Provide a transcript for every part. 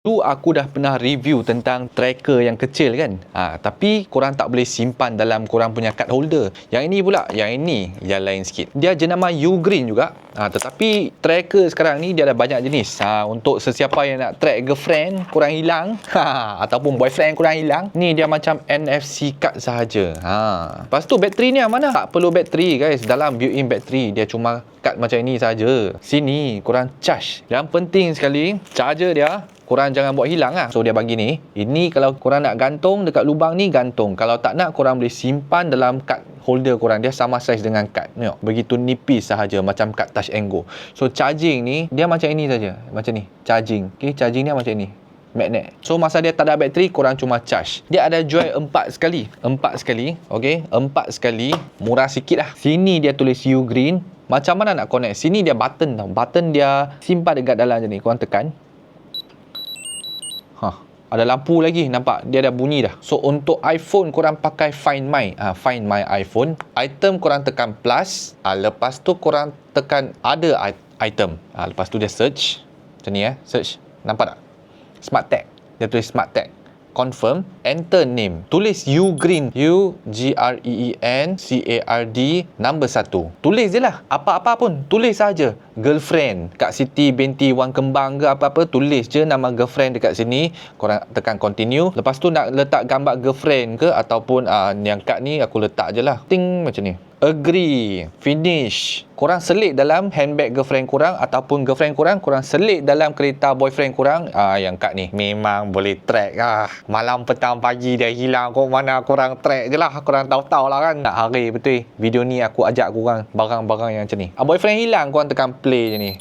Tu aku dah pernah review tentang tracker yang kecil kan. Tapi korang tak boleh simpan dalam korang punya card holder. Yang ini pula, yang lain sikit. Dia jenama Ugreen juga. Tetapi tracker sekarang ni dia ada banyak jenis. Untuk sesiapa yang nak track girlfriend korang hilang, ataupun boyfriend korang hilang, ni dia macam NFC card sahaja. Lepas tu bateri ni yang mana? Tak perlu bateri guys. Dalam built-in bateri, dia cuma card macam ini saja. Sini korang charge. Yang penting sekali, charger dia korang jangan buat hilang lah. So dia bagi ni. Ini kalau korang nak gantung dekat lubang ni, gantung. Kalau tak nak, korang boleh simpan dalam kad holder korang. Dia sama saiz dengan kad. Tengok, begitu nipis sahaja, macam kad Touch and Go. So charging ni dia macam ini saja. Macam ni charging. Okay, charging dia macam ni, magnet. So masa dia tak ada bateri, korang cuma charge. Dia ada jual 4 sekali. 4 sekali. Okay, 4 sekali. Murah sikit lah. Sini dia tulis Ugreen. Macam mana nak connect? Sini dia button tau. Button dia simpan dekat dalam je ni. Korang tekan. Ada lampu lagi, nampak? Dia ada bunyi dah. So untuk iPhone korang pakai Find My. Find My iPhone. Item korang tekan plus. Lepas tu korang tekan ada item. Lepas tu dia search. Macam ni search. Nampak tak? Smart Tag. Dia tulis Smart Tag. Confirm, enter name. Tulis Ugreen, Ugreen card number 1. Tulis je lah, apa-apa pun, tulis saja. Girlfriend, Kak Siti binti Wang Kembang ke apa-apa, tulis je nama girlfriend dekat sini. Korang tekan continue. Lepas tu nak letak gambar girlfriend ke, ataupun yang kad ni aku letak je lah. Ting, macam ni. Agree, finish. Korang selit dalam handbag girlfriend korang, ataupun girlfriend korang selit dalam kereta boyfriend korang. Yang kad ni memang boleh track lah. Malam petang pagi dia hilang, kau mana korang track je lah. Korang tahu-tahu lah kan. Nak hari betul video ni aku ajak korang barang-barang yang macam ni. Boyfriend hilang, korang tekan play je ni.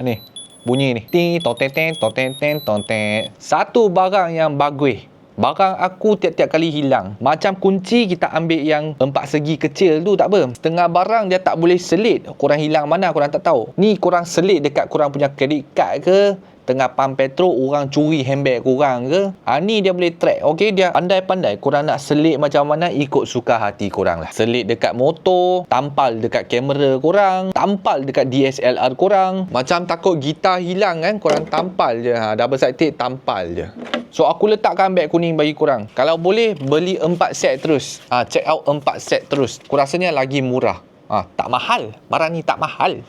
Ni bunyi ni, ting toteten toteten totet. Satu barang yang bagus, barang aku tiap-tiap kali hilang. Macam kunci kita ambil yang 4 segi kecil tu, tak apa. Setengah barang dia tak boleh selit. Korang hilang mana korang tak tahu. Ni korang selit dekat korang punya credit card ke, tengah pump petrol orang curi handbag korang ke. Ni dia boleh track. Okey, dia pandai-pandai. Korang nak selit macam mana, ikut suka hati korang lah. Selit dekat motor, tampal dekat kamera korang, tampal dekat DSLR korang. Macam takut gitar hilang kan, korang tampal je. Double side tape, tampal je. So aku letakkan beg kuning bagi korang. Kalau boleh, beli 4 set terus. Check out 4 set terus. Aku rasanya lagi murah. Tak mahal. Barang ni tak mahal.